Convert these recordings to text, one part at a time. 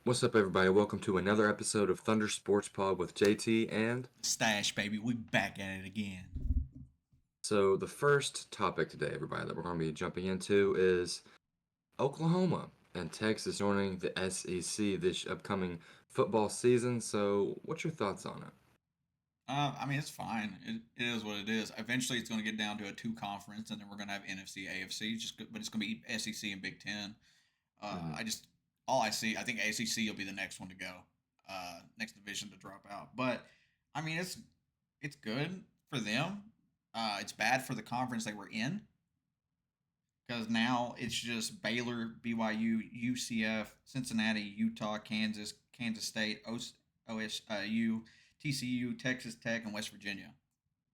What's up, everybody? Welcome to another episode of Thunder Sports Pub with JT. And Stash, baby. We back at it again. so, the first topic today, everybody, that we're going to be jumping into is Oklahoma and Texas joining the SEC this upcoming football season. So, what's your thoughts on it? I mean, it's fine. It is what it is. Eventually, it's going to get down to a two conference, and then we're going to have NFC, AFC. But it's going to be SEC and Big Ten. Hmm. I just all I see. I think ACC will be the next one to go, next division to drop out. But I mean, it's good for them. It's bad for the conference they were in because now it's just Baylor, BYU, UCF, Cincinnati, Utah, Kansas, Kansas State, OSU, TCU, Texas Tech, and West Virginia.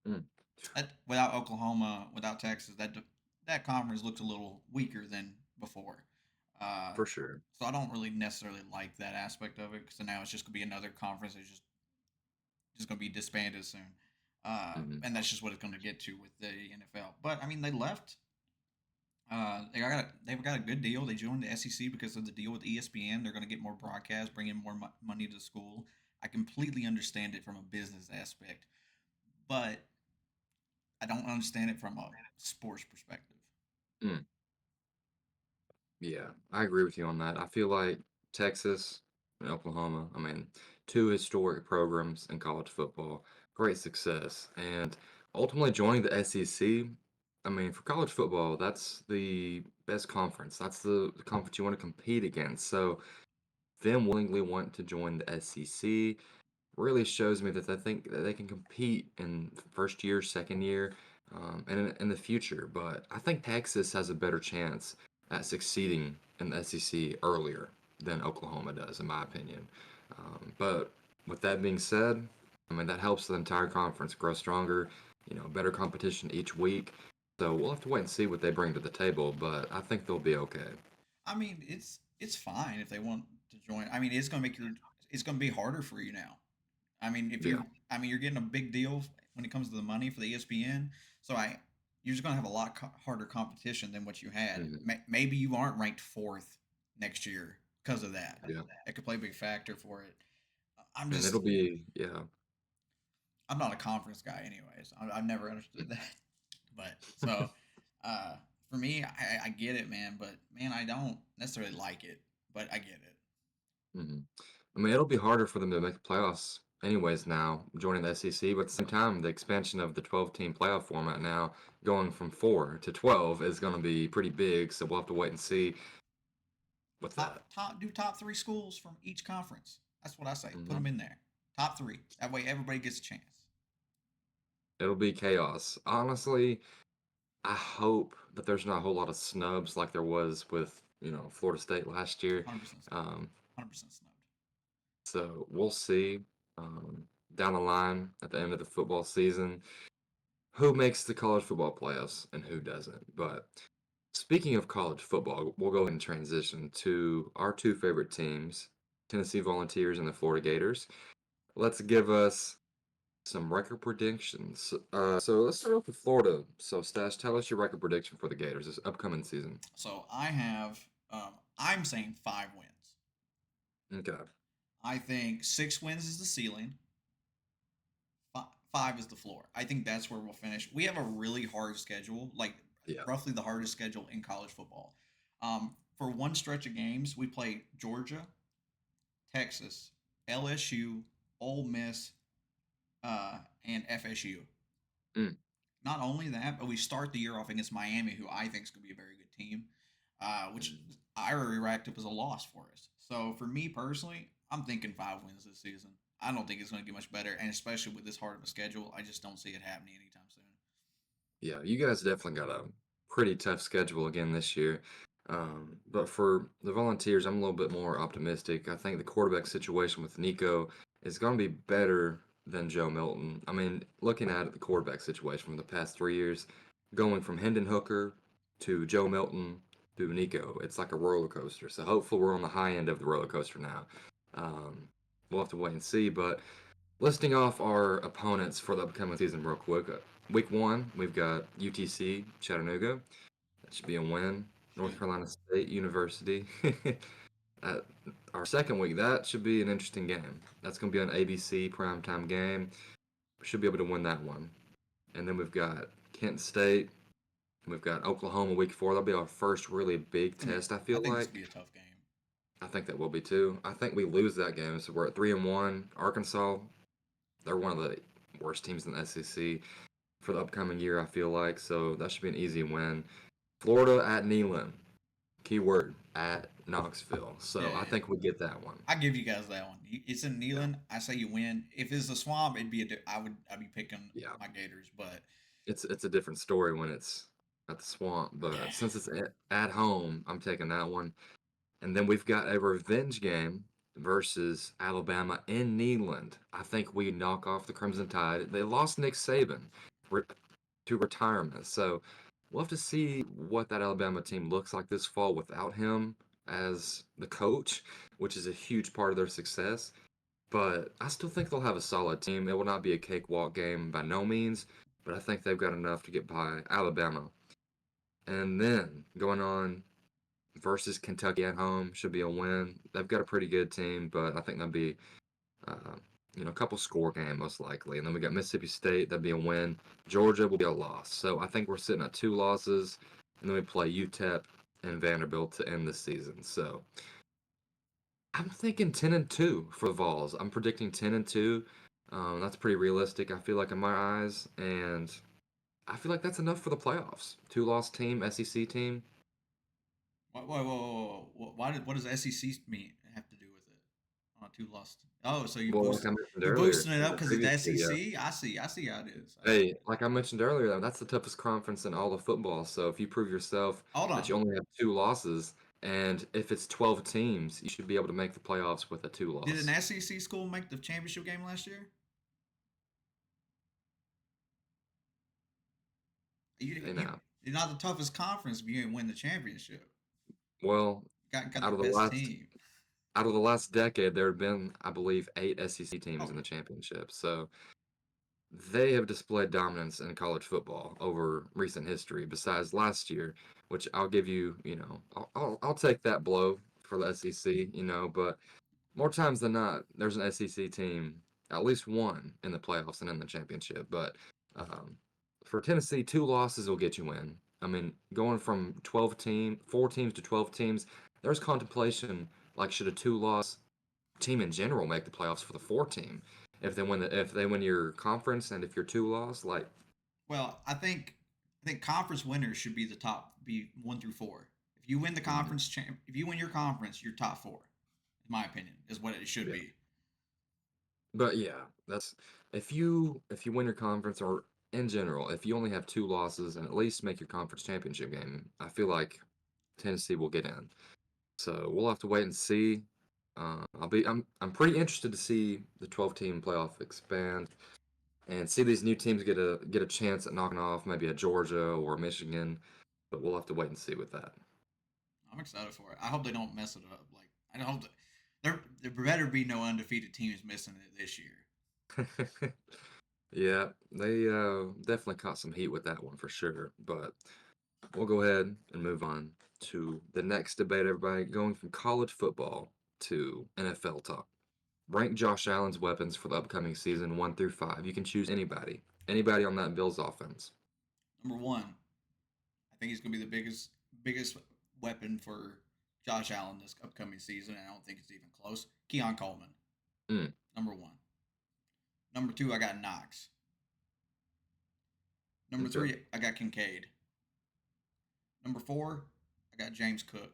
Mm, Without Oklahoma, without Texas, that conference looks a little weaker than before. Uh, for sure. so I don't really necessarily like that aspect of it because now it's just gonna be another conference that's just gonna be disbanded soon, Hmm. and that's just what it's gonna get to with the NFL. But I mean, they left. They've got a good deal. They joined the SEC because of the deal with ESPN. They're going to get more broadcasts, bring in more money to the school. I completely understand it from a business aspect, but I don't understand it from a sports perspective. Mm, yeah, I agree with you on that. I feel like Texas and Oklahoma, I mean, two historic programs in college football, great success. And ultimately joining the SEC, I mean, for college football, that's the best conference. That's the conference you want to compete against. So them willingly want to join the SEC really shows me that they think that they can compete in first year, second year, and in the future. But I think Texas has a better chance at succeeding in the SEC earlier than Oklahoma does, in my opinion. But with that being said, I mean that helps the entire conference grow stronger. Better competition each week. So we'll have to wait and see what they bring to the table. But I think they'll be okay. I mean, it's fine if they want to join. I mean, it's going to be harder for you now. I mean, Yeah. I mean, you're getting a big deal when it comes to the money for the ESPN. So you're just going to have a lot harder competition than what you had. Hmm. Maybe you aren't ranked fourth next year because of that. Yeah. That could play a big factor for it. I'm And just, it'll be, yeah. I'm not a conference guy, anyways. I've never understood that. But so, uh, for me, I get it, man. But man, I don't necessarily like it. But I get it. Hmm. I mean, it'll be harder for them to make the playoffs anyways now, joining the SEC, but at the same time, the expansion of the 12-team playoff format now, going from 4 to 12, is going to be pretty big, so we'll have to wait and see with that. Do top three schools from each conference. That's what I say. Put Hmm. them in there. Top three. That way everybody gets a chance. It'll be chaos. Honestly, I hope that there's not a whole lot of snubs like there was with, Florida State last year. 100% snubbed. Um, 100% snubbed. so we'll see um, down the line at the end of the football season who makes the college football playoffs and who doesn't. But speaking of college football, we'll go ahead and transition to our two favorite teams, Tennessee Volunteers and the Florida Gators. Let's give us some record predictions. So let's start off with Florida. So Stash, tell us your record prediction for the Gators this upcoming season. So I have, I'm saying 5 wins. Okay. I think 6 wins is the ceiling. Five is the floor. I think that's where we'll finish. We have a really hard schedule, like Yeah. roughly the hardest schedule in college football. For one stretch of games, we play Georgia, Texas, LSU, Ole Miss, and FSU. Mm. Not only that, but we start the year off against Miami, who I think is going to be a very good team, which Mm. I already racked up as a loss for us. So for me personally, I'm thinking 5 wins this season. I don't think it's going to get much better, and especially with this hard of a schedule, I just don't see it happening anytime soon. Yeah, you guys definitely got a pretty tough schedule again this year. But for the Volunteers, I'm a little bit more optimistic. I think the quarterback situation with Nico is going to be better than Joe Milton. I mean, looking at it, the quarterback situation from the past 3 years, going from Hendon Hooker to Joe Milton to Nico, it's like a roller coaster. So hopefully we're on the high end of the roller coaster now. Um, we'll have to wait and see. But listing off our opponents for the upcoming season real quick. Week 1, we've got UTC Chattanooga. That should be a win. North Should. Carolina State University. At our second week, that should be an interesting game. That's going to be an ABC primetime game. We should be able to win that one. And then we've got Kent State. We've got Oklahoma week 4. That'll be our first really big test, I I feel think this will like. be a tough game. I think that will be too. I think we lose that game, so we're at 3-1. Arkansas, they're one of the worst teams in the SEC for the upcoming year, I feel like. So that should be an easy win. Florida at Neyland. Keyword at Knoxville. Yeah, So I yeah. think we get that one. I give you guys that one. It's in Yeah. Neyland. I say you win. If it's the Swamp, it'd be I'd be picking Yeah. my Gators, but It's a different story when it's at the swamp, yeah. but since it's at home, I'm taking that one. And then we've got a revenge game versus Alabama in Neyland. I think we knock off the Crimson Tide. They lost Nick Saban re- to retirement, so we'll have to see what that Alabama team looks like this fall without him as the coach, which is a huge part of their success. But I still think they'll have a solid team. It will not be a cakewalk game by no means, but I think they've got enough to get by Alabama. And then going on versus Kentucky at home should be a win. They've got a pretty good team, but I think that'll be uh, a couple score game most likely. And then we got Mississippi State, that'd be a win. Georgia will be a loss. So I think we're sitting at 2 losses, and then we play UTEP and Vanderbilt to end the season. So I'm thinking 10-2 for the Vols. I'm predicting 10-2. That's pretty realistic. I feel like in my eyes, and I feel like that's enough for the playoffs. 2 loss team, SEC team. What does SEC mean have to do with it? Two lost. Oh, so Well, like I mentioned you earlier boosting it in up the because of previous the video, SEC? I see how it is. I see. hey, like I mentioned earlier, though, that's the toughest conference in all of football. So if you prove yourself Hold that on. you only have 2 losses, and if it's 12 teams, you should be able to make the playoffs with a two Did an loss. SEC school make the championship game last year? Hey You now, you're not the toughest conference if you didn't win the championship. well, Got the out of the best last team. out of the last decade, there have been, I believe, 8 SEC teams in Okay. the championship. So they have displayed dominance in college football over recent history, besides last year, which I'll give you, I'll take that blow for the SEC, but more times than not, there's an SEC team, at least one, in the playoffs and in the championship. But um, for Tennessee, 2 losses will get you in. I mean, going from 4 teams to 12 teams, there's contemplation like should a 2 loss team in general make the playoffs for the 4 team if they win your conference and if you're 2 loss like Well, I think conference winners should be the top be 1 through 4. If you win the mhm, if you win your conference, you're top 4. In my opinion, is what it should yeah. be. But yeah, that's if you win your conference or in general, if you only have 2 losses and at least make your conference championship game, I feel like Tennessee will get in. So we'll have to wait and see. I'm pretty interested to see the 12 team playoff expand and see these new teams get a chance at knocking off maybe a Georgia or Michigan, but we'll have to wait and see with that. I'm excited for it. I hope they don't mess it up. Like I hope that there better be no undefeated teams missing it this year. Yeah, they definitely caught some heat with that one for sure. But we'll go ahead and move on to the next debate, everybody. Going from college football to NFL talk. Rank Josh Allen's weapons for the upcoming season 1 through 5. You can choose anybody. Anybody on that Bills offense. Number one, I think he's going to be the biggest weapon for Josh Allen this upcoming season. And I don't think it's even close. Keon Coleman, Mm, number one. Number two, I got Knox. Number okay. three, I got Kincaid. Number four, I got James Cook.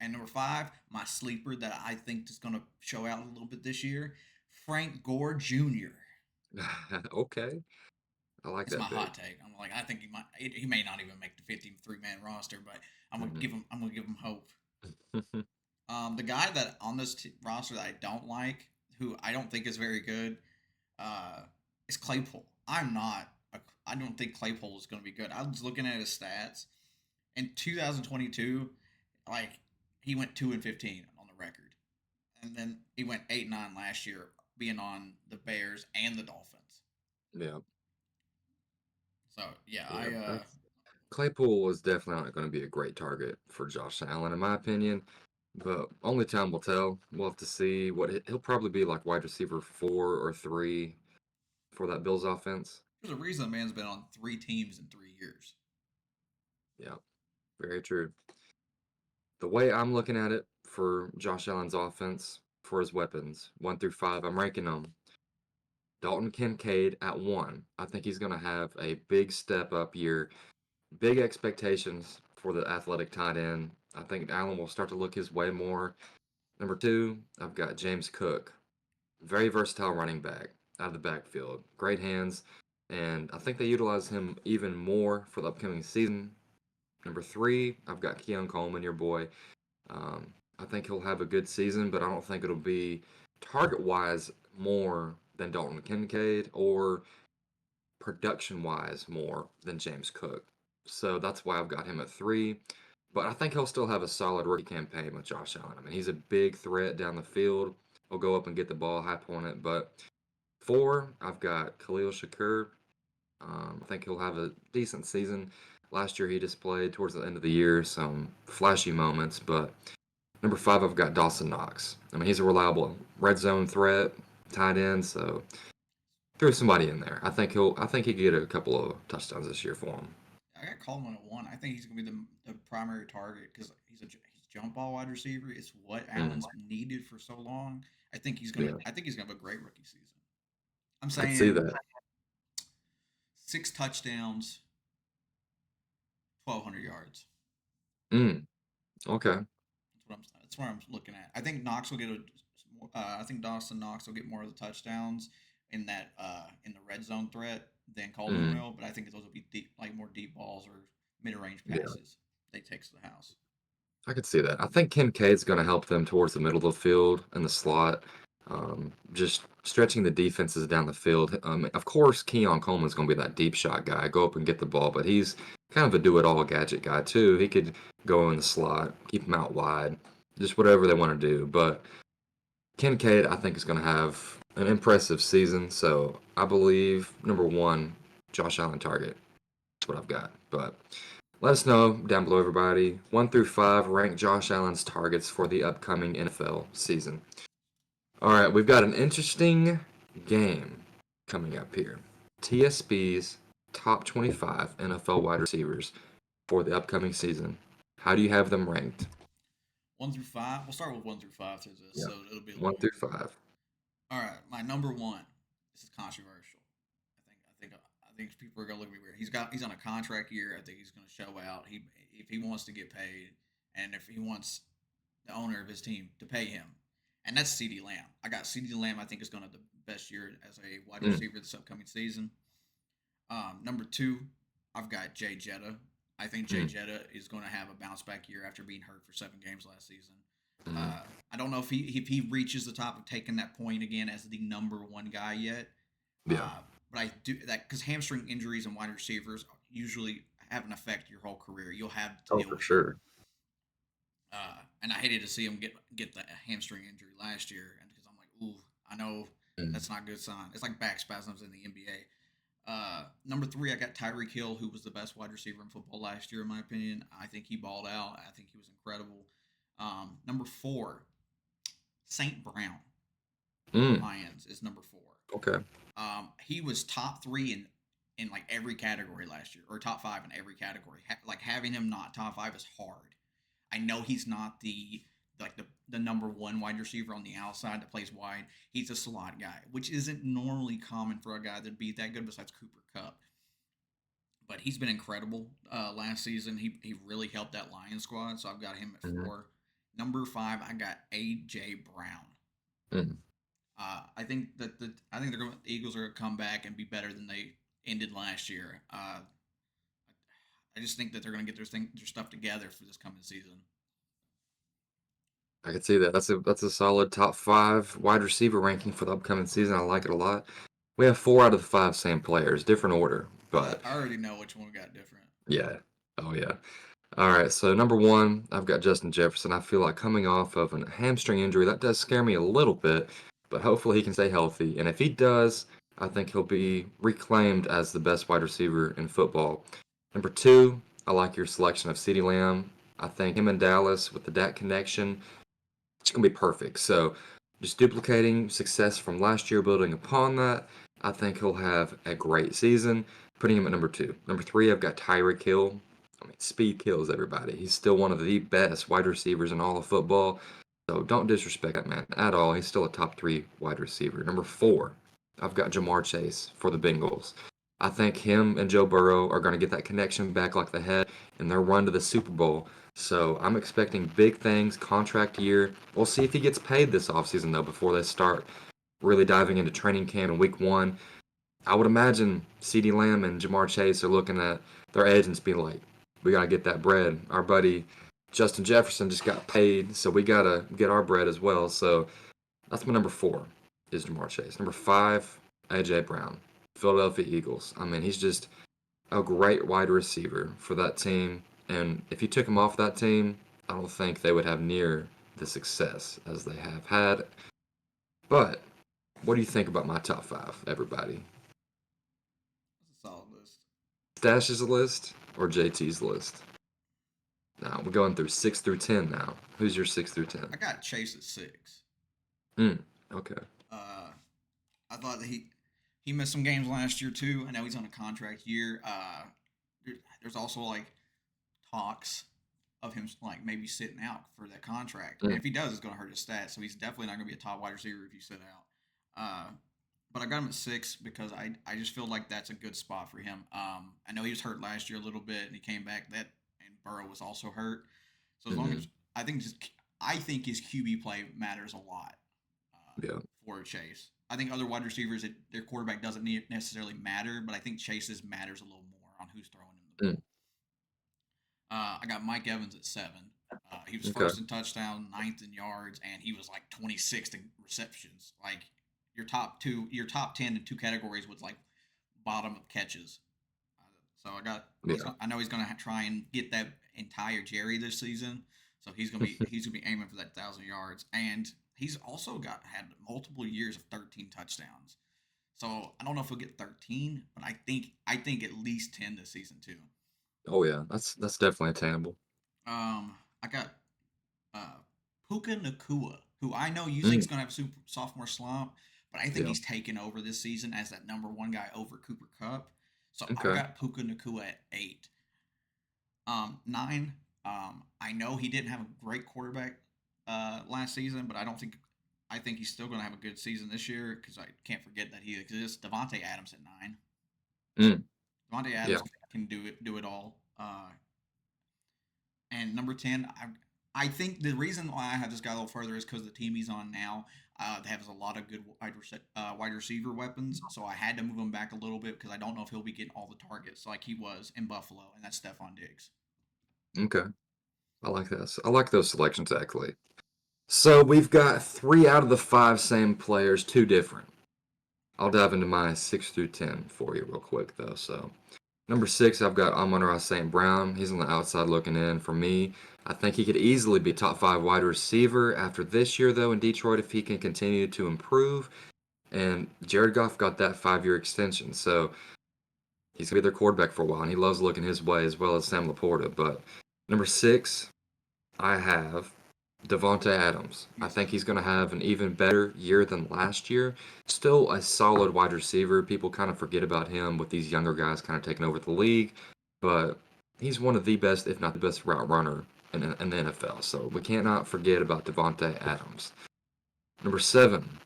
And number five, my sleeper that I think is going to show out a little bit this year, Frank Gore Jr. Okay. I like It's my that hot pick. take. I'm like, I think he may not even make the 53-man roster, but Hmm. I'm gonna give him hope. The guy that on this roster that I don't like, who I don't think is very good, uh, is Claypool. I don't think Claypool is going to be good. I was looking at his stats in 2022. Like he went 2-15 on the record, and then he went 8-9 last year, being on the Bears and the Dolphins. Yeah. So yeah, Yeah. Claypool was definitely not going to be a great target for Josh Allen, in my opinion. but only time will tell. We'll have to see what he'll probably be like wide receiver 4 or 3 for that Bills offense. There's a reason the man's been on 3 teams in 3 years. Yeah, very true. The way I'm looking at it for Josh Allen's offense, for his weapons, 1 through 5, I'm ranking them. Dalton Kincaid at 1. I think he's going to have a big step up year. Big expectations for the athletic tight end. I think Allen will start to look his way more. Number 2, I've got James Cook. Very versatile running back out of the backfield. Great hands. And I think they utilize him even more for the upcoming season. Number 3, I've got Keon Coleman, your boy. Um, I think he'll have a good season, but I don't think it'll be target wise more than Dalton Kincaid or production wise more than James Cook. So that's why I've got him at 3. But I think he'll still have a solid rookie campaign with Josh Allen. I mean, he's a big threat down the field. He'll go up and get the ball, high point it. But 4, I've got Khalil Shakur. I think he'll have a decent season. Last year he displayed towards the end of the year some flashy moments, but number 5, I've got Dawson Knox. I mean, he's a reliable red zone threat, tight end, so throw somebody in there. I think he could get a couple of touchdowns this year for him. I got Coleman at 1. I think he's going to be the primary target because he's jump ball wide receiver. It's what Mm, Allen's needed for so long. yeah, I think he's going to have a great rookie season. I'm I could see saying that. 6 touchdowns, 1,200 yards. Mm, okay. That's what I'm looking at. I think Knox will get a. I think Dawson Knox will get more of the touchdowns in that in the red zone threat than Coleman Mm, will. But I think those will be deep, like more deep balls or mid range yeah, passes. They takes to the house. I could see that. I think Kincaid's going to help them towards the middle of the field and the slot, just stretching the defenses down the field. Of course, Keon Coleman's going to be that deep shot guy, go up and get the ball, but he's kind of a do-it-all gadget guy too. He could go in the slot, keep him out wide, just whatever they want to do. But Kincaid, I think, is going to have an impressive season. So I believe number 1, Josh Allen target. That's what I've got. But let us know down below, everybody. 1 through 5, rank Josh Allen's targets for the upcoming NFL season. All right, we've got an interesting game coming up here. TSB's top 25 NFL wide receivers for the upcoming season. How do you have them ranked? 1 through 5. We'll start with 1 through 5 to this, Yeah, so it'll be a little 1 through longer. 5. All right, my number one. This is controversial. I think people are gonna look at me weird. He's on a contract year. I think he's gonna show out. He if he wants to get paid, and if he wants the owner of his team to pay him, and that's C.D. Lamb. I got C.D. Lamb. I think is going to have the best year as a wide Mm, receiver this upcoming season. Number 2, I've got Jay Jetta. I think Jay mm, Jetta is going to have a bounce back year after being hurt for 7 games last season. mm. I don't know if he reaches the top of taking that point again as the number 1 guy yet. Yeah. But I do that because hamstring injuries and wide receivers usually have an effect your whole career. You'll have to Oh, deal for with it. sure. And I hated to see him get the hamstring injury last year, and because I'm like, ooh, I know Mm, that's not a good sign. It's like back spasms in the NBA. Number 3, I got Tyreek Hill, who was the best wide receiver in football last year, in my opinion. I think he balled out. I think he was incredible. Number 4, Saint Brown from the mm, Lions is number 4. okay. He was top 3 in like every category last year, or top 5 in every category. Like having him not top 5 is hard. I know he's not the number 1 wide receiver on the outside that plays wide. He's a slot guy, which isn't normally common for a guy that'd be that good besides Cooper Cup. But he's been incredible last season. He really helped that Lion squad, so I've got him at Mhm, 4. Number 5, I got AJ Brown. mm. I think the Eagles are going to come back and be better than they ended last year. I just think that they're going to get their stuff together for this coming season. I could see that. That's a solid top 5 wide receiver ranking for the upcoming season. I like it a lot. We have 4 out of the 5 same players, different order, but I already know which one got different. yeah. Oh yeah. All right. So number 1, I've got Justin Jefferson. I feel like coming off of a hamstring injury, that does scare me a little bit, but hopefully he can stay healthy. And if he does, I think he'll be reclaimed as the best wide receiver in football. Number 2, I like your selection of CeeDee Lamb. I think him and Dallas with the Dak connection. It's going to be perfect. So just duplicating success from last year, building upon that, I think he'll have a great season. Putting him at number two. Number three, I've got Tyreek Hill. I mean, speed kills everybody. He's still one of the best wide receivers in all of football. So don't disrespect that man at all. He's still a top three wide receiver. Number four, I've got Jamar Chase for the Bengals. I think him and Joe Burrow are going to get that connection back like they had in their run to the Super Bowl. So I'm expecting big things, contract year. We'll see if he gets paid this offseason, though, before they start really diving into training camp in week one. I would imagine CeeDee Lamb and Jamar Chase are looking at their agents being like, we got to get that bread. Our buddy Justin Jefferson just got paid, so we got to get our bread as well. So that's my number four is Jamar Chase. Number five, A.J. Brown, Philadelphia Eagles. I mean, he's just a great wide receiver for that team. And if you took him off that team, I don't think they would have near the success as they have had. But what do you think about my top five, everybody? That's a solid list. Stash's list or JT's list? Now we're going through 6 through 10 now. Who's your 6 through 10? I got Chase at 6. Mm, okay. Uh, I thought that he missed some games last year too. I know he's on a contract year. There's also like talks of him like maybe sitting out for that contract, and Mm, if he does, it's going to hurt his stats. So he's definitely not going to be a top wide receiver if you sit out. But I got him at 6 because I just feel like that's a good spot for him. I know he was hurt last year a little bit, and he came back. That and Burrow was also hurt. So as long mm-hmm. as I think his QB play matters a lot Yeah. for Chase. I think other wide receivers, their quarterback doesn't necessarily matter, but I think Chase's matters a little more on who's throwing him the Mm, ball. I got Mike Evans at 7. He was okay. first in touchdown, ninth in yards, and he was like 26th in receptions. Like your top 10 in two categories was like bottom of catches. So Yeah. I know he's gonna try and get that entire Jerry this season. So he's gonna be aiming for that 1,000 yards, and he's also had multiple years of 13 touchdowns. So I don't know if he'll get 13, but I think at least 10 this season too. Oh yeah. That's definitely attainable. I got uh, Puka Nakua, who I know you think Mm, is going to have a super sophomore slump, but I think yeah. he's taken over this season as that number one guy over Cooper Cup. So I've Okay. got Puka Nakua at 8. 9. I know he didn't have a great quarterback last season, but I think he's still going to have a good season this year because I can't forget that he exists. Devontae Adams at 9. Mm, Devontae yeah. Adams can do it all. And number 10, I think the reason why I have this guy a little further is because the team he's on now has a lot of good wide receiver weapons. So I had to move him back a little bit because I don't know if he'll be getting all the targets like he was in Buffalo, and that's Stephon Diggs. Okay. I like this. I like those selections actually. So we've got three out of the five same players, two different. I'll dive into my 6 through 10 for you real quick though. So number six, I've got Amon-Ra St. Brown. He's on the outside looking in for me. I think he could easily be top five wide receiver after this year though in Detroit if he can continue to improve. And Jared Goff got that 5 year extension, so he's gonna be their quarterback for a while, and he loves looking his way as well as Sam Laporta. But number six, I have Devonte Adams. I Yes, sir. think he's going to have an even better year than last year. Still a solid wide receiver. People kind of forget about him with these younger guys kind of taking over the league, but he's one of the best, if not the best, route runner in the NFL. So we cannot forget about Devonte Adams. Number seven,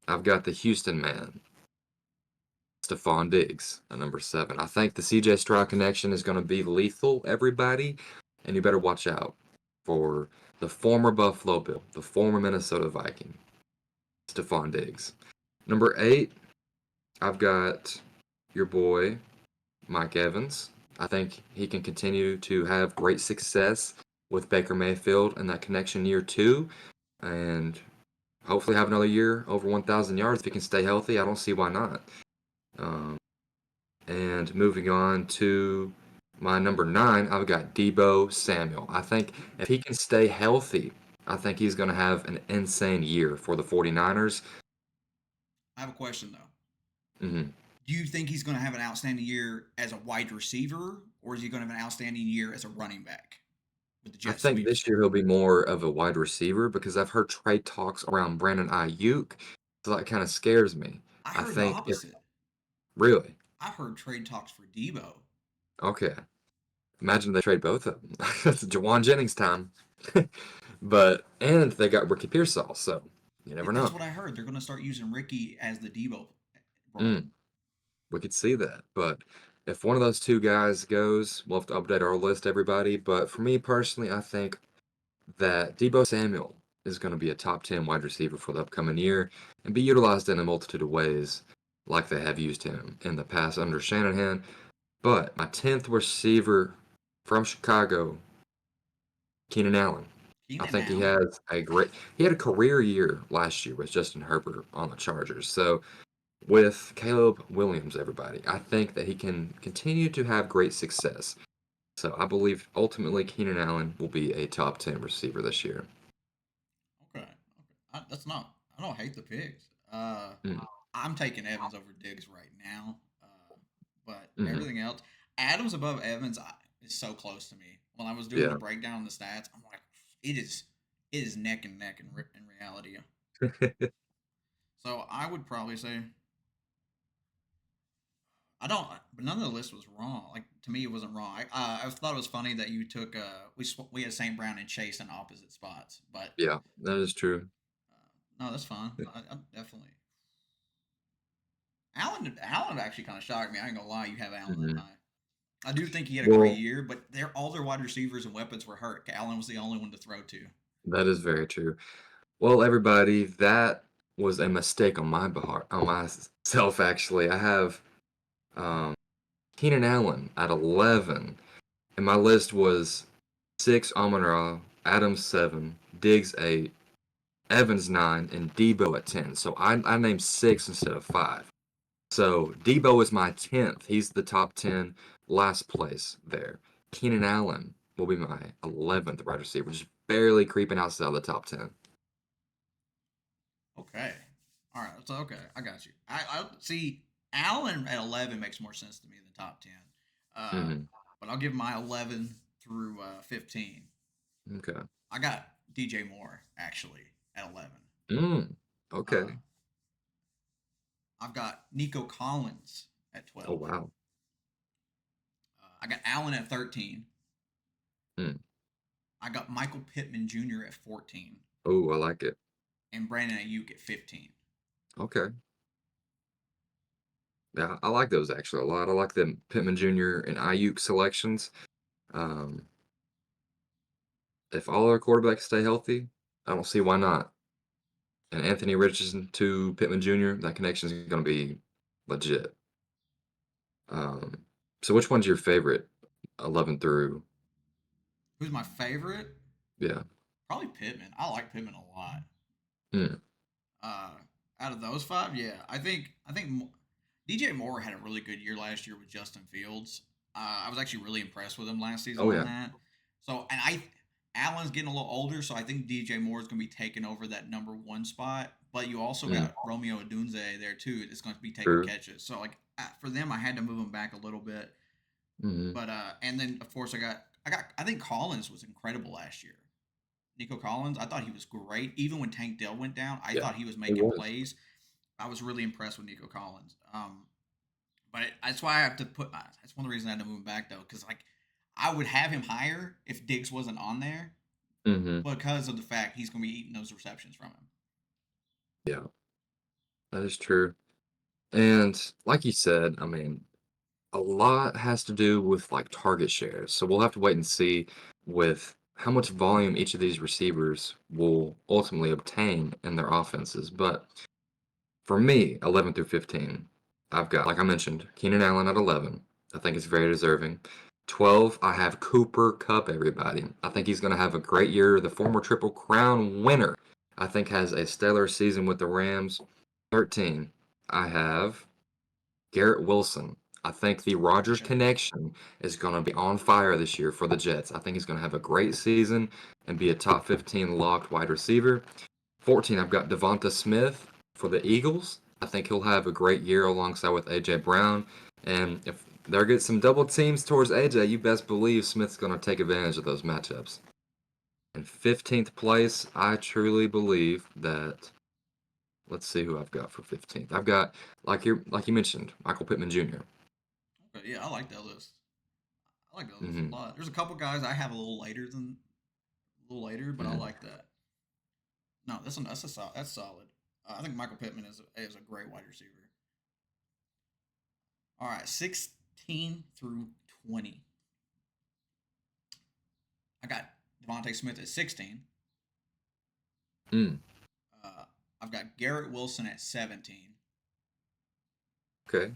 I've got the Houston man, Stephon Diggs, at number seven. I think the CJ Stroud connection is going to be lethal, everybody, and you better watch out for the former Buffalo Bill, the former Minnesota Viking, Stephon Diggs. Number eight, I've got your boy, Mike Evans. I think he can continue to have great success with Baker Mayfield in that connection year two, and hopefully have another year over 1,000 yards if he can stay healthy. I don't see why not. Um, And moving on to my number nine, I've got Debo Samuel. I think if he can stay healthy, I think he's going to have an insane year for the 49ers. I have a question though. Hmm. Do you think he's going to have an outstanding year as a wide receiver, or is he going to have an outstanding year as a running back? with the I jet think sweeps. this year he'll be more of a wide receiver because I've heard trade talks around Brandon Ayuk, so that kinda scares me. I I heard the think if opposite. really? I heard trade talks for Debo. Okay. Imagine they trade both of them. That's Jawan Jennings time. But and they got Ricky Pearsall, so you never That's know. what I heard. They're going to start using Ricky as the Debo role. Mm, we could see that, but if one of those 2 guys goes, we'll have to update our list, everybody, but for me personally, I think that Deebo Samuel is gonna be a top 10 wide receiver for the upcoming year and be utilized in a multitude of ways like they have used him in the past under Shanahan. But my 10th receiver from Chicago, Keenan Allen. I Keenan think Allen. he had a career year last year with Justin Herbert on the Chargers. So with Caleb Williams, everybody, I think that he can continue to have great success. So I believe ultimately Keenan Allen will be a top 10 receiver this year. Okay. Okay. That's not. I don't hate the picks. Mm, I'm taking Evans over Diggs right now. But mhm. everything else, Adams above Evans is so close to me. When I was doing the Yeah. breakdown of the stats, I'm like, it is, it is neck and neck in reality. So I would probably say I don't, but none of the list was wrong. Like to me, it wasn't wrong. I thought it was funny that you took we had St. Brown and Chase in opposite spots, but Yeah, that is true. no, that's fine. I definitely Allen actually kind of shocked me. I ain't gonna lie, you have Allen that Mhm. high. I do think he had a great Well, year, but all their wide receivers and weapons were hurt. Allen was the only one to throw to. that is very true. Well, everybody, that was a mistake on my behalf, on myself, actually. I have um, Keenan Allen at 11, and my list was 6, Amon-Ra, Adams 7, Diggs 8, Evans 9, and Debo at 10. So I named 6 instead of 5. So Debo is my 10th. He's the top 10, last place there. Keenan Allen will be my 11th wide receiver, just barely creeping outside the top 10. Okay, all right, so okay, I got you. I see Allen at 11 makes more sense to me than top 10. Uh, Hmm. but I'll give my 11 through 15. Okay. I got DJ Moore actually at 11. Mm, Uh, okay. I've got Nico Collins at Oh, 12. wow. I got Allen at 13. Mm. I got Michael Pittman Jr. at 14 Oh, I like it. and Brandon Ayuk at 15. Okay. Yeah, I like those actually a lot. I like the Pittman Jr. and Ayuk selections. Um, if all our quarterbacks stay healthy, I don't see why not. And Anthony Richardson to Pittman Jr., that connection is going to be legit. Um, so which one's your favorite? 11 through, Who's my favorite? yeah. Probably Pittman. I like Pittman a lot. Mm. Uh, Out of those five, yeah, I think DJ Moore had a really good year last year with Justin Fields. I was actually really impressed with him last season Oh, on yeah. that. So, and Allen's getting a little older, so I think DJ Moore is going to be taking over that number one spot. But you also Mm. got Romeo Odunze there too. That's going to be taking True. catches. So, like for them, I had to move them back a little bit. Hmm. But and then of course I think Collins was incredible last year. Nico Collins, I thought he was great. Even when Tank Dell went down, I Yeah, thought he was it making was. plays. I was really impressed with Nico Collins. That's why I have to put. That's one of the reasons I had to move him back though, because like I would have him higher if Diggs wasn't on there Hmm. because of the fact he's going to be eating those receptions from him. Yeah, that is true. And like you said, I mean, a lot has to do with like target shares. So we'll have to wait and see with how much volume each of these receivers will ultimately obtain in their offenses. But for me, 11 through 15, I've got, like I mentioned, Keenan Allen at 11. I think it's very deserving. 12, I have Cooper Cup, everybody. I think he's going to have a great year. The former Triple Crown winner, I think, has a stellar season with the Rams. 13, I have Garrett Wilson. I think the Rodgers Okay. connection is going to be on fire this year for the Jets. I think he's going to have a great season and be a top 15 locked wide receiver. 14, I've got Devonta Smith for the Eagles. I think he'll have a great year alongside with A.J. Brown. And if there get some double teams towards A.J., you best believe Smith's going to take advantage of those matchups. In 15th place, I truly believe that. Let's see who I've got for 15th. I've got like you mentioned, Michael Pittman Jr. Okay, yeah, I like that list. I like that list a Hmm. lot. There's a couple guys I have a little later, but I Hmm. like that. No, that's solid. I think Michael Pittman is a great wide receiver. All right, 16 through 20. I got Devontae Smith at 16. Mm. Uh, I've got Garrett Wilson at 17. Okay.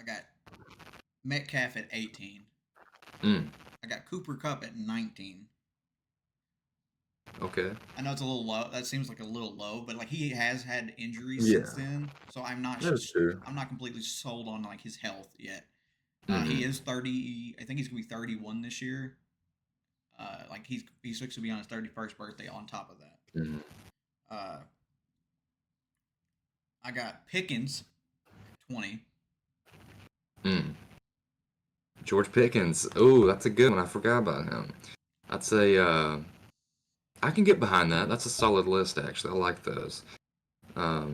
I got Metcalf at 18. Mm. I got Cooper Cup at 19. Okay. I know it's a little low. That seems like a little low, but like he has had injuries since Yeah, then, so that is true. I'm not completely sold on like his health yet. He Hmm. is 30. I think he's gonna be 31 this year. Like he's supposed to be on his 31st birthday. On top of that, Hmm. uh, I got Pickens at 20. Mm. George Pickens. Oh, that's a good one. I forgot about him. I'd say I can get behind that. That's a solid list, actually. I like those. Um,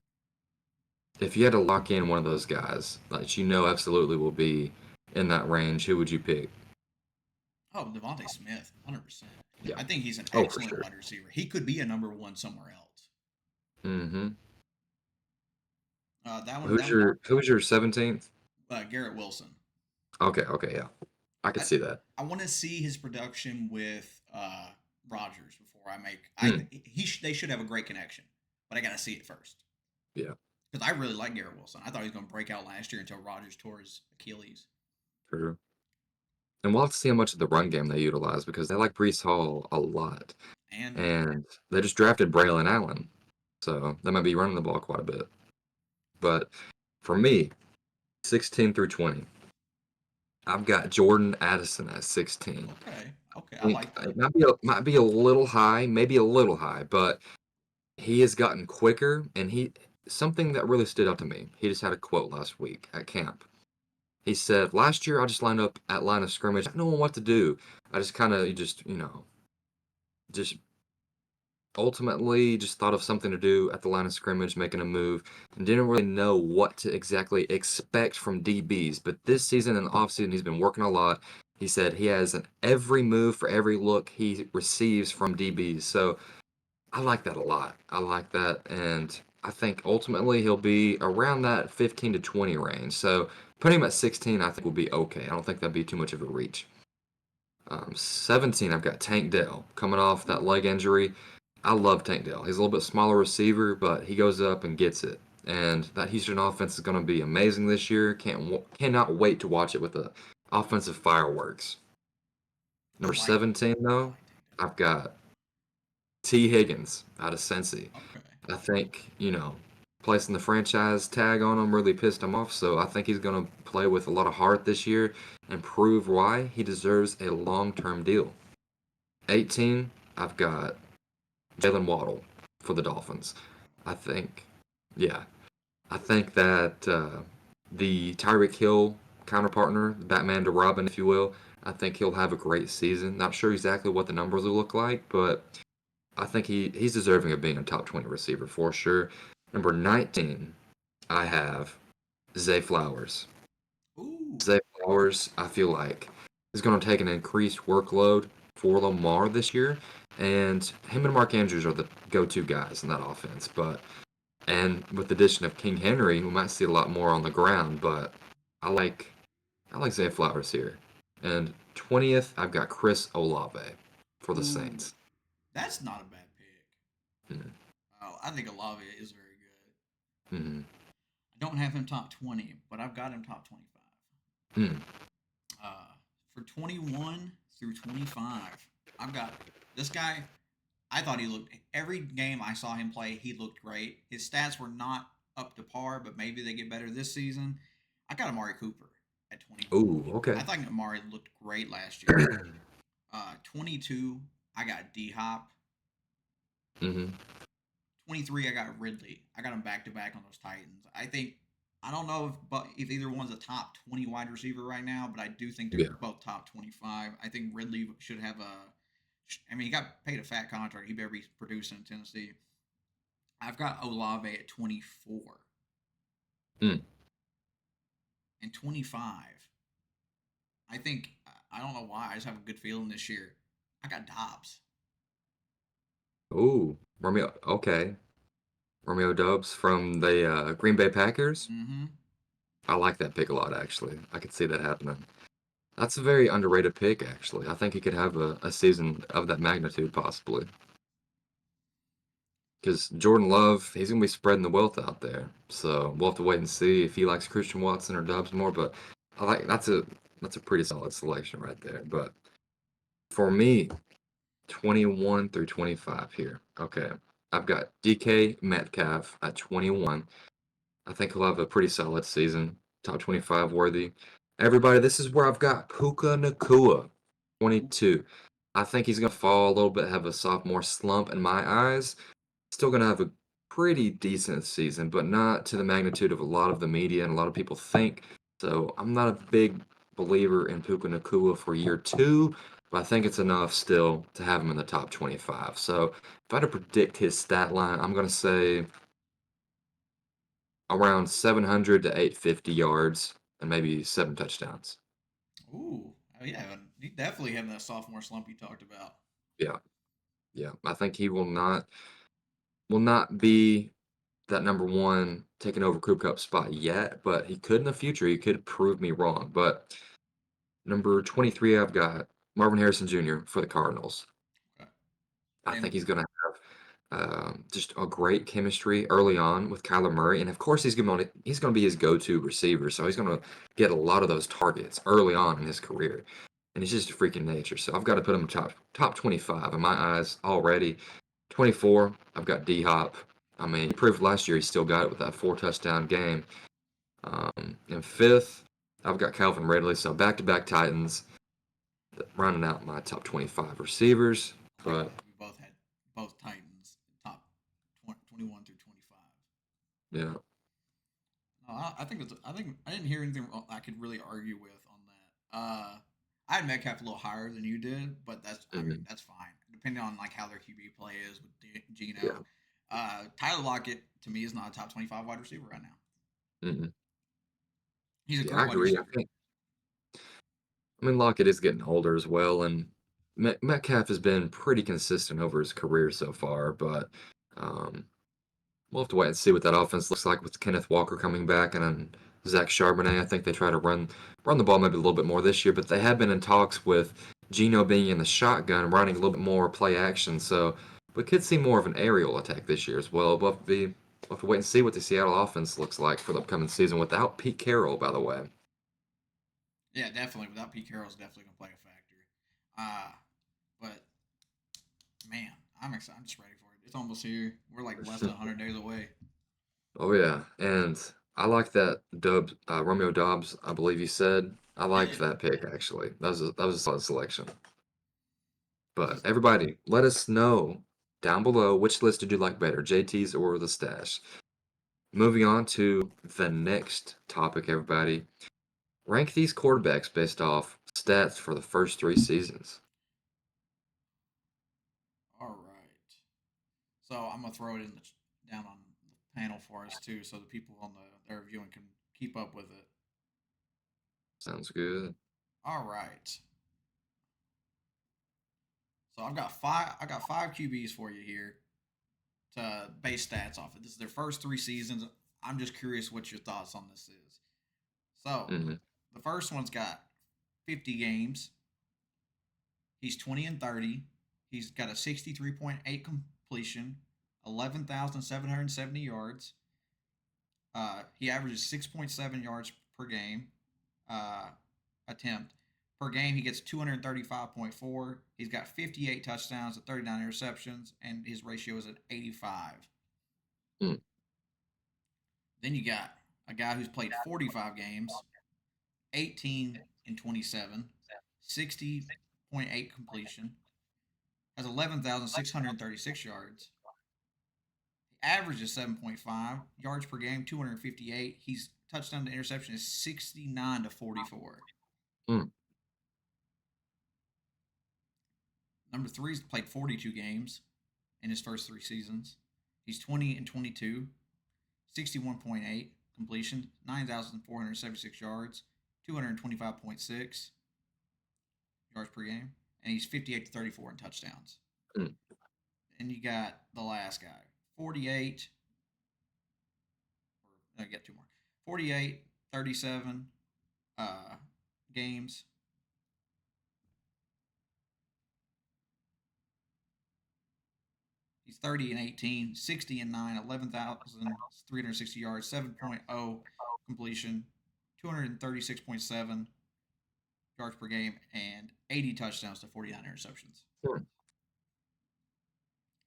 if you had to lock in one of those guys that you know absolutely will be in that range, who would you pick? Oh, Devontae Smith, 100%. Yeah. I think he's an Oh, for excellent sure. wide receiver. He could be a number one somewhere else. Hmm. That one, Who's your 17th? Garrett Wilson. Okay, okay, yeah. I could I see that. I want to see his production with Rogers before I make. Mm, They should have a great connection, but I got to see it first yeah, because I really like Garrett Wilson. I thought he was going to break out last year until Rogers tore his Achilles. true. And we'll have to see how much of the run game they utilize because they like Brees Hall a lot. And And they just drafted Braylon Allen. So they might be running the ball quite a bit. But for me, 16 through 20, I've got Jordan Addison at 16. okay, I I think like that. it might be a little high, maybe a little high, but he has gotten quicker and he something that really stood out to me. He just had a quote last week at camp. He said, "Last year I just lined up at line of scrimmage, I didn't know what to do. I just kind of just ultimately just thought of something to do at the line of scrimmage, making a move, and didn't really know what to exactly expect from DBs. But this season and offseason, he's been working a lot. He said he has every move for every look he receives from DBs. So I like that a lot. I like that. And I think ultimately he'll be around that 15 to 20 range. So putting him at 16, I think will be okay. I don't think that'd be too much of a reach. 17, I've got Tank Dell coming off that leg injury. I love Tank Dell. He's a little bit smaller receiver, but he goes up and gets it. And that Houston offense is going to be amazing this year. Cannot wait to watch it with the offensive fireworks. I Number like 17, I though, like Tank I've got T. Higgins out of Cincy. Dell. Okay, I think, placing the franchise tag on him really pissed him off, so I think he's going to play with a lot of heart this year and prove why he deserves a long-term deal. 18, I've got Jalen Waddle for the Dolphins. I think, yeah, I think that the Tyreek Hill counterpartner, Batman to Robin, if you will, I think he'll have a great season. Not sure exactly what the numbers will look like, but I think he's deserving of being a top 20 receiver for sure. Number 19, I have Zay Flowers. ooh, Zay Flowers, I feel like, is going to take an increased workload for Lamar this year, and him and Mark Andrews are the go-to guys in that offense. And with the addition of King Henry, we might see a lot more on the ground. But I like I like Zay Flowers here. And 20th, I've got Chris Olave for the ooh, Saints. that's not a bad pick. Mm-hmm. Oh, I think Olave is very good. Mm-hmm. I don't have him top 20, but I've got him top 25. Mm-hmm. For 21 through 25, I've got this guy. I thought he looked every game I saw him play. He looked great. His stats were not up to par, but maybe they get better this season. I got Amari Cooper at 21. Ooh, okay. I thought Amari looked great last year. 22, I got D Hop. Mm-hmm. 23, I got Ridley. I got him back to back on those Titans. I don't know if either one's a top 20 wide receiver right now, but I do think they're Yeah. both top 25. I think Ridley should have I mean, he got paid a fat contract. He better be producing in Tennessee. I've got Olave at 24 Mm. and 25. I think I don't know why. I just have a good feeling this year. I got Dobbs. Ooh, Romeo. Okay, Romeo Dubs from the Green Bay Packers. Mm-hmm. I like that pick a lot, actually. I could see that happening. That's a very underrated pick, actually. I think he could have a season of that magnitude, possibly. Because Jordan Love, he's going to be spreading the wealth out there. So we'll have to wait and see if he likes Christian Watson or Dubs more. But I like that's a pretty solid selection right there. But for me, 21 through 25 here. Okay. I've got DK Metcalf at 21. I think he'll have a pretty solid season, top 25 worthy. Everybody, this is where I've got Puka Nakua, 22. I think he's going to fall a little bit, have a sophomore slump in my eyes. Still going to have a pretty decent season, but not to the magnitude of a lot of the media and a lot of people think. So I'm not a big believer in Puka Nakua for year two, but I think it's enough still to have him in the top 25. So if I had to predict his stat line, I'm going to say around 700 to 850 yards and maybe 7 touchdowns. Ooh, oh yeah, he definitely having that sophomore slump you talked about. Yeah, yeah. I think he will not be that number one taking over Cooper Cup spot yet, but he could in the future. He could prove me wrong. But number 23, I've got Marvin Harrison Jr. for the Cardinals. Okay. I think And he's going to just a great chemistry early on with Kyler Murray, and of course he's going to be his go-to receiver, so he's going to get a lot of those targets early on in his career, and he's just a freaking nature. So I've got to put him top 25 in my eyes already. 24, I've got D Hop. I mean, he proved last year he still got it with that 4 touchdown game. In fifth, I've got Calvin Ridley. So back-to-back Titans, rounding out my top 25 receivers. I like But that we both had both Titans top 21 through 25. yeah, No, I think I didn't hear anything I could really argue with on that. I had Metcalf a little higher than you did, but I mean mhm, that's fine. Depending on like how their QB play is with yeah, Gino, Tyler Lockett to me is not a top 25 wide receiver right now. mhm. He's a Yeah, I great wide agree. receiver. I mean, Lockett is getting older as well, and Metcalf has been pretty consistent over his career so far, but um, we'll have to wait and see what that offense looks like with Kenneth Walker coming back and then Zach Charbonnet. I think they try to run the ball maybe a little bit more this year, but they have been in talks with Gino being in the shotgun, running a little bit more play action, so we could see more of an aerial attack this year as well. We'll have to wait and see what the Seattle offense looks like for the upcoming season without Pete Carroll, by the way. Yeah, definitely. Without Pete Carroll's definitely gonna play a factor. But man, I'm excited. I'm just ready for it. It's almost here. We're like less than 100 days away. Oh yeah, and I like that Romeo Dobbs. I believe you said. I liked that pick actually. That was a solid selection. This But is everybody, let us know down below which list did you like better, JT's or the stash. Moving on to the next topic, everybody. Rank these quarterbacks based off stats for the first 3 seasons. all right. So I'm gonna throw it in down on the panel for us too, so the people on their viewing can keep up with it. Sounds good. All right. So I got five QBs for you here to base stats off of. This is their first 3 seasons. I'm just curious what your thoughts on this is. So Hmm. the first one's got 50 games. He's 20 and 30. He's got a 63.8 completion, 11,770 yards. He averages 6.7 yards per game uh, attempt. Per game, he gets 235.4. He's got 58 touchdowns and 39 interceptions, and his ratio is at 85. Mm, Then you got a guy who's played 45 games, 18 and 27, 60.8 completion, has 11,636 yards. The average is 7.5 yards per game, 258. He's touchdown to interception is 69 to 44. mm, Number three's played 42 games in his first three seasons. He's 20 and 22, 61.8 completion, 9,476 yards, 225.6 yards per game, and he's 58 to 34 in touchdowns. Mm. And you got the last guy, 48. I get two more. 48, 37 games. He's 30 and 18, 60 and 9, 11,360 yards, 7.0 completion, 236.7 yards per game, and 80 touchdowns to 49 interceptions. Hmm.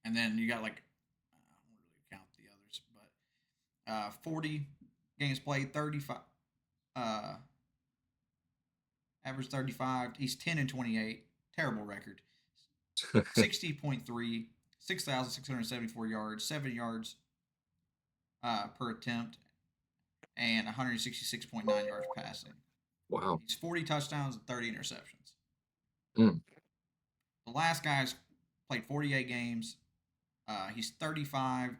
And then you got like, I don't really count the others, but 40 games played, 35, uh, average 35. He's 10 and 28, terrible record. 60.3, 6,674 yards, 7 yards per attempt, and 166.9 yards passing. Wow. He's 40 touchdowns and 30 interceptions. Mm. The last guy's played 48 games. He's 35.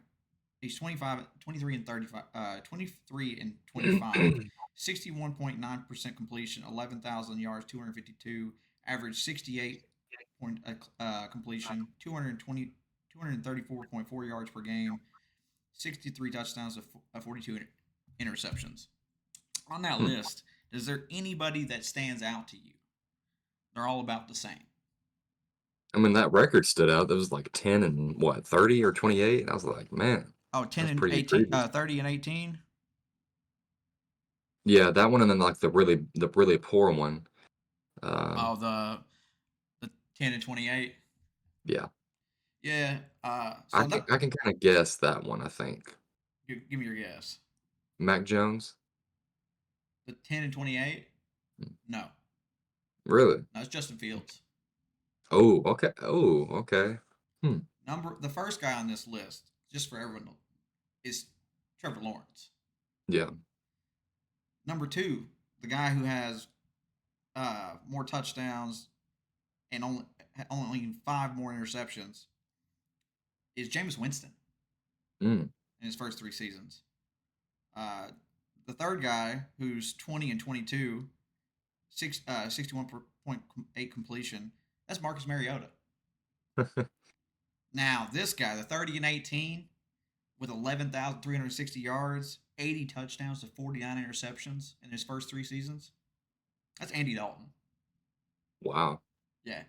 He's 25, 23 and 35, 23 and 25, 61.9% completion, 11,000 yards, 252, average 68 point completion, 234.4 yards per game, 63 touchdowns to 42 interceptions. On that Hmm. list, is there anybody that stands out to you? They're all about the same. I mean, that record stood out. That was like 10 and what, 30 or 28? I was like, man, Oh, 10 that's and pretty 18, egregious. 30 and 18. Yeah, that one and then like the really poor one. Um, Oh, the 10 and 28. yeah, Yeah. I So can that I can kind of guess that one, I think. give me your guess. Mac Jones? The 10 and 28. Hmm. No, Really? no, it's Justin Fields. Oh, okay. Oh, okay. Hmm. The first guy on this list, just for everyone, is Trevor Lawrence. Yeah. Number two, the guy who has more touchdowns and only five more interceptions is Jameis Winston Mm. in his first three seasons. Uh, the third guy, who's 20 and 22, 61.8 completion, that's Marcus Mariota. Now, this guy, the 30 and 18, with 11,360 yards, 80 touchdowns to 49 interceptions in his first three seasons, that's Andy Dalton. Wow. Yeah,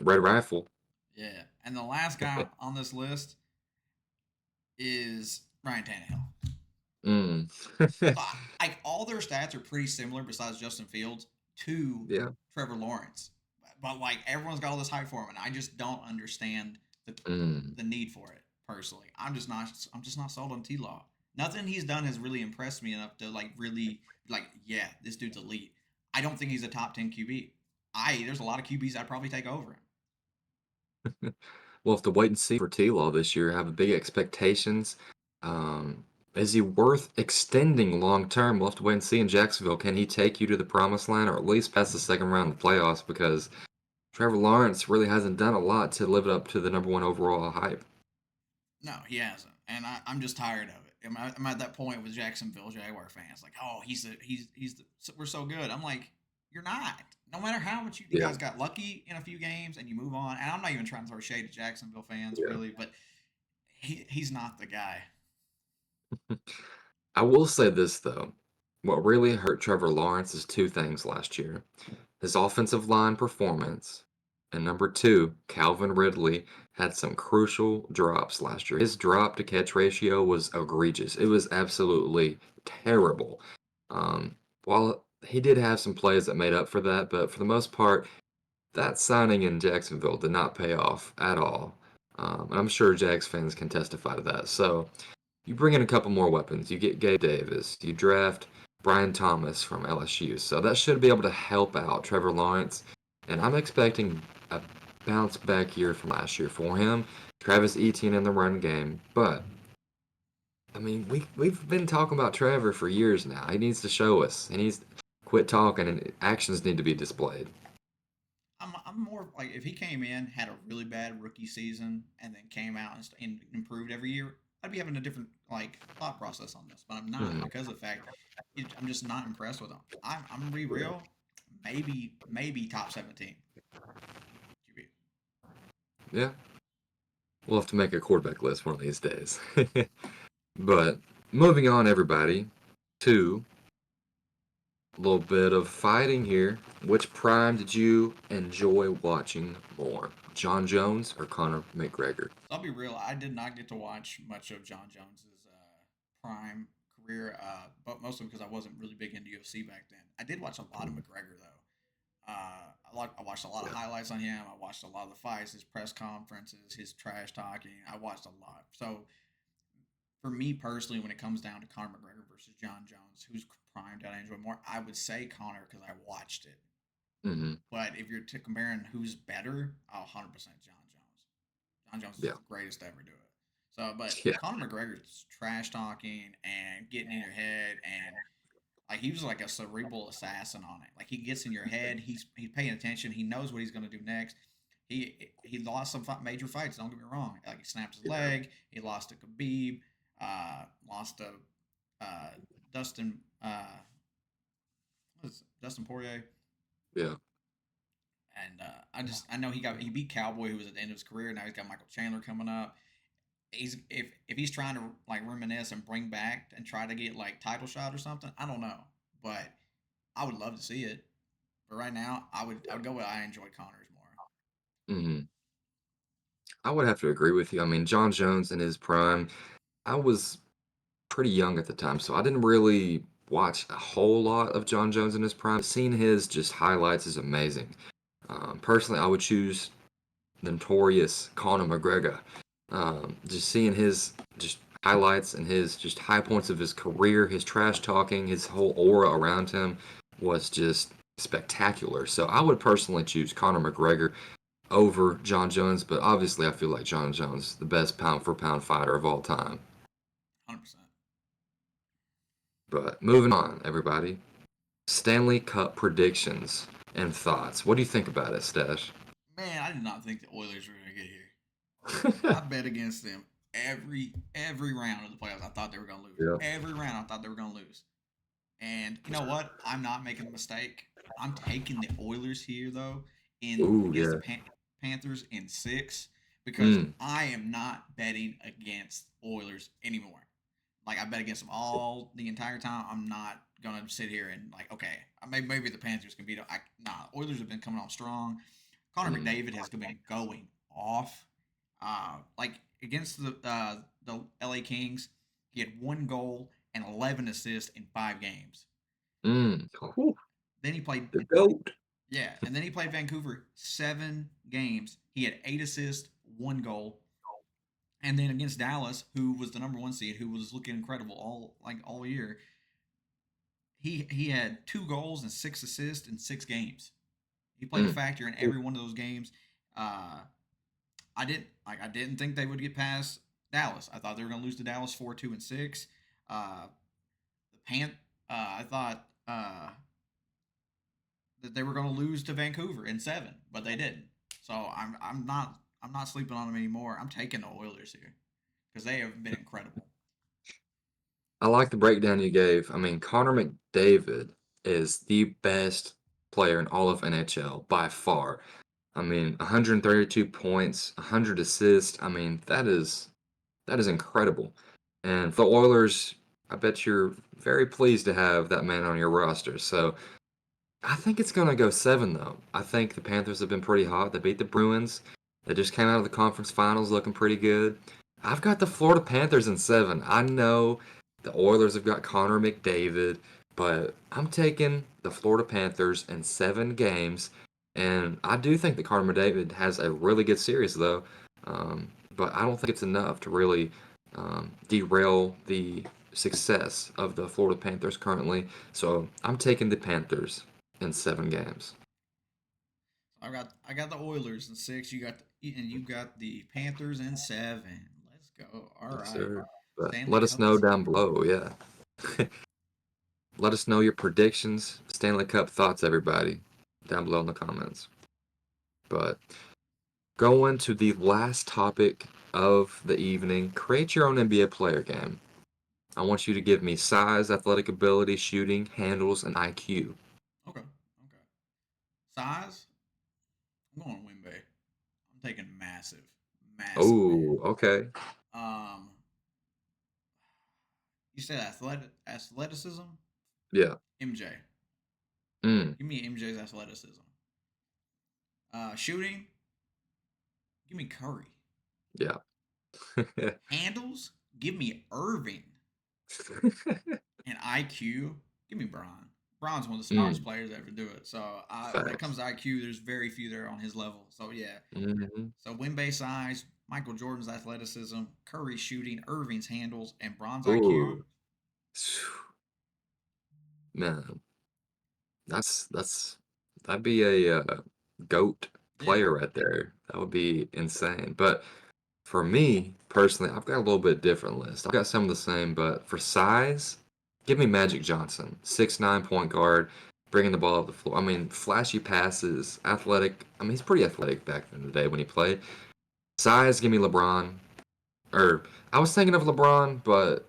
Red Rifle. yeah. And the last guy on this list is Ryan Tannehill. Mm. So, like, all their stats are pretty similar, besides Justin Fields, to Yeah. Trevor Lawrence. But like everyone's got all this hype for him, and I just don't understand Mm. the need for it personally. I'm just not sold on T Law. Nothing he's done has really impressed me enough to like really like, yeah, this dude's elite. I don't think he's a top 10 QB. There's a lot of QBs I'd probably take over him. We'll have to wait and see for T-Law this year. Have big expectations. Um, is he worth extending long term? We'll have to wait and see in Jacksonville. Can he take you to the promised land or at least past the second round of the playoffs? Because Trevor Lawrence really hasn't done a lot to live up to the number one overall hype. No, he hasn't, and I'm just tired of it. I'm at that point with Jacksonville Jaguar fans, like, oh, we're so good. I'm like, you're not. No matter how much you Yeah, guys got lucky in a few games and you move on, and I'm not even trying to throw shade at Jacksonville fans yeah. really, but he's not the guy. I will say this though. What really hurt Trevor Lawrence is two things last year. His offensive line performance, and number two, Calvin Ridley had some crucial drops last year. His drop to catch ratio was egregious. It was absolutely terrible. Um, while he did have some plays that made up for that, but for the most part, that signing in Jacksonville did not pay off at all. And I'm sure Jags fans can testify to that. So you bring in a couple more weapons. You get Gabe Davis. You draft Brian Thomas from LSU. So that should be able to help out Trevor Lawrence. And I'm expecting a bounce back year from last year for him. Travis Etienne in the run game. But I mean, we've been talking about Trevor for years now. He needs to show us. He needs to quit talking and actions need to be displayed. I'm more like if he came in, had a really bad rookie season, and then came out and improved every year, I'd be having a different like thought process on this. But I'm not Mhm. because of the fact I'm just not impressed with him. I'm gonna be Yeah. real. Maybe top 17 QB. Yeah. We'll have to make a quarterback list one of these days. But moving on, everybody, to a little bit of fighting here. Which prime did you enjoy watching more? John Jones or Conor McGregor? So I'll be real. I did not get to watch much of John Jones's prime career, but mostly because I wasn't really big into UFC back then. I did watch a lot of Mm, McGregor though. I watched a lot of yeah. highlights on him. I watched a lot of the fights, his press conferences, his trash talking. I watched a lot. So for me personally, when it comes down to Conor McGregor versus John Jones, who's primed that I enjoy more, I would say Conor because I watched it. Hmm. But if you're comparing who's better, 100% John Jones. John Jones is Yeah. the greatest to ever do it. So, but Yeah. Conor McGregor's trash talking and getting in your head, and like he was like a cerebral assassin on it. Like he gets in your head, he's paying attention, he knows what he's going to do next. He lost some major fights. Don't get me wrong. Like he snapped his Yeah. leg. He lost to Khabib. Lost to uh, Dustin. What is it? Dustin Poirier. Yeah. And I know he beat Cowboy, who was at the end of his career. Now he's got Michael Chandler coming up. He's if he's trying to like reminisce and bring back and try to get like title shot or something, I don't know, but I would love to see it. But right now, I would go with I enjoy Connors more. Hmm. I would have to agree with you. I mean, John Jones in his prime, I was pretty young at the time, so I didn't really watch a whole lot of John Jones in his prime. Seeing his just highlights is amazing. Personally, I would choose the notorious Conor McGregor. Just seeing his just highlights and his just high points of his career, his trash talking, his whole aura around him was just spectacular. So I would personally choose Conor McGregor over John Jones, but obviously I feel like John Jones is the best pound for pound fighter of all time. 100%. But moving on, everybody. Stanley Cup predictions and thoughts. What do you think about it, Stash? Man, I did not think the Oilers were going to get here. I bet against them every round of the playoffs. I thought they were going to lose. Yeah. Every round, I thought they were going to lose. And you know what? I'm not making a mistake. I'm taking the Oilers here though in Ooh, against the yeah. Panthers in 6 because Mm, I am not betting against Oilers anymore. Like I bet against them all the entire time. I'm not gonna sit here and like okay, maybe the Panthers can beat them. Nah, Oilers have been coming on strong. Connor mm, McDavid has been going off. Like against the LA Kings, he had 1 goal and 11 assists in 5 games. mm. Ooh, Then he played, the GOAT. yeah, and then he played Vancouver 7 games. He had 8 assists, 1 goal, and then against Dallas, who was the number 1 seed, who was looking incredible all year, he had 2 goals and 6 assists in 6 games. He played a Mm. factor in Ooh, every one of those games. Uh, I didn't think they would get past Dallas. I thought they were going to lose to Dallas 4-2 and 6. Uh, the Pan, I thought that they were going to lose to Vancouver in 7, but they didn't. So I'm not sleeping on them anymore. I'm taking the Oilers here because they have been incredible. I like the breakdown you gave. I mean, Connor McDavid is the best player in all of NHL by far. I mean, 132 points, 100 assists. I mean, that is incredible. And for the Oilers, I bet you're very pleased to have that man on your roster. So I think it's gonna go 7 though. I think the Panthers have been pretty hot. They beat the Bruins. They just came out of the conference finals looking pretty good. I've got the Florida Panthers in 7. I know the Oilers have got Connor McDavid, but I'm taking the Florida Panthers in 7 games. And I do think that Connor McDavid has a really good series though. But I don't think it's enough to really derail the success of the Florida Panthers currently. So I'm taking the Panthers in 7 games. I got the Oilers in 6. You got the Panthers in 7. Let's go. All Yes, right. sir. But Stanley let us Cup know is down below. Yeah. Let us know your predictions, Stanley Cup thoughts, everybody, down below in the comments. But going to the last topic of the evening, create your own NBA player game. I want you to give me size, athletic ability, shooting, handles, and IQ. Okay. Okay. Size. I'm going Wimby. I'm taking massive, massive man. Oh, okay. Um, you said athleticism. Yeah. MJ. Mm, Give me MJ's athleticism. Shooting. Give me Curry. yeah. Handles. Give me Irving. And IQ. Give me Bron. Bron's one of the smartest Mm, players to ever do it. So when it comes facts. to IQ, there's very few there on his level. So yeah. Hmm. So Wimby size, Michael Jordan's athleticism, Curry shooting, Irving's handles, and Bron's IQ. Ooh. Man, that'd be a goat Yeah. player right there. That would be insane. But for me personally, I've got a little bit different list. I've got some of the same, but for size, give me Magic Johnson, 6'9" point guard, bringing the ball up the floor. I mean, flashy passes, athletic. I mean, he's pretty athletic back in the day when he played. Size, give me LeBron. Or I was thinking of LeBron, but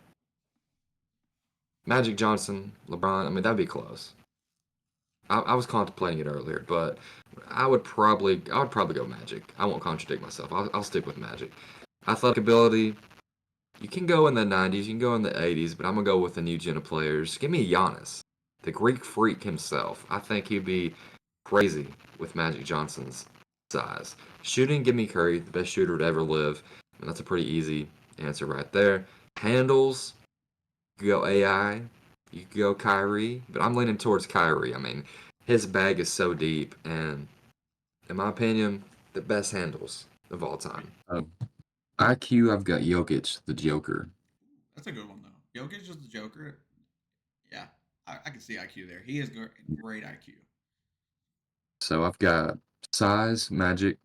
Magic Johnson, LeBron. I mean, that'd be close. I was contemplating it earlier, but I would probably go Magic. I won't contradict myself. I'll stick with Magic. Athletic ability, you can go in the 90s, you can go in the 80s, but I'm gonna go with the new gen of players. Give me Giannis, the Greek freak himself. I think he'd be crazy with Magic Johnson's size. Shooting, give me Curry, the best shooter to ever live. And that's a pretty easy answer right there. Handles, you go AI, you could go Kyrie, but I'm leaning towards Kyrie. I mean, his bag is so deep, and in my opinion, the best handles of all time. IQ, I've got Jokic, the Joker. That's a good one though. Jokic is the Joker. Yeah, I can see IQ there. He has great IQ. So I've got size, Magic,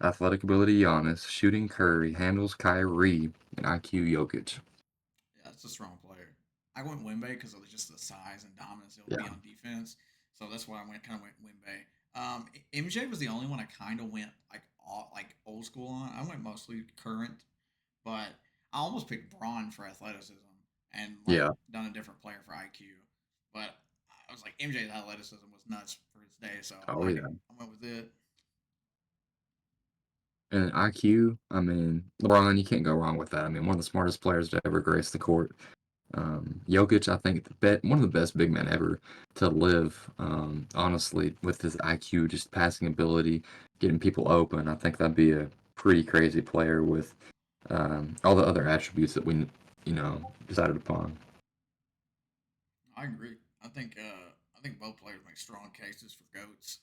athletic ability, Giannis, shooting, Curry, handles, Kyrie, and IQ, Jokic. Yeah, it's a strong player. I went Wimby because of just the size and dominance he'll be Yeah, on defense. So that's why I went Wimby. MJ was the only one I kind of went like old school on. I went mostly current, but I almost picked Braun for athleticism and like yeah. done a different player for IQ. But I was like MJ's athleticism was nuts for his day, so Oh yeah. I went with it. And IQ, I mean, LeBron, you can't go wrong with that. I mean, one of the smartest players to ever grace the court. Jokic, I think one of the best big men ever to live. Honestly, with his IQ, just passing ability, getting people open, I think that'd be a pretty crazy player with all the other attributes that decided upon. I agree. I think both players make strong cases for goats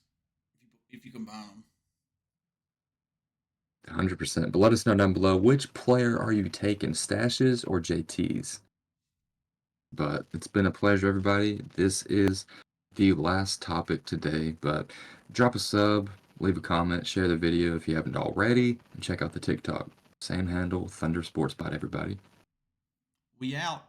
if you combine them. 100%. But let us know down below, which player are you taking, Stashes or JT's? But it's been a pleasure, everybody. This is the last topic today, but drop a sub, leave a comment, share the video if you haven't already, and check out the TikTok. Same handle, Thunder Sports Bot, everybody. We out.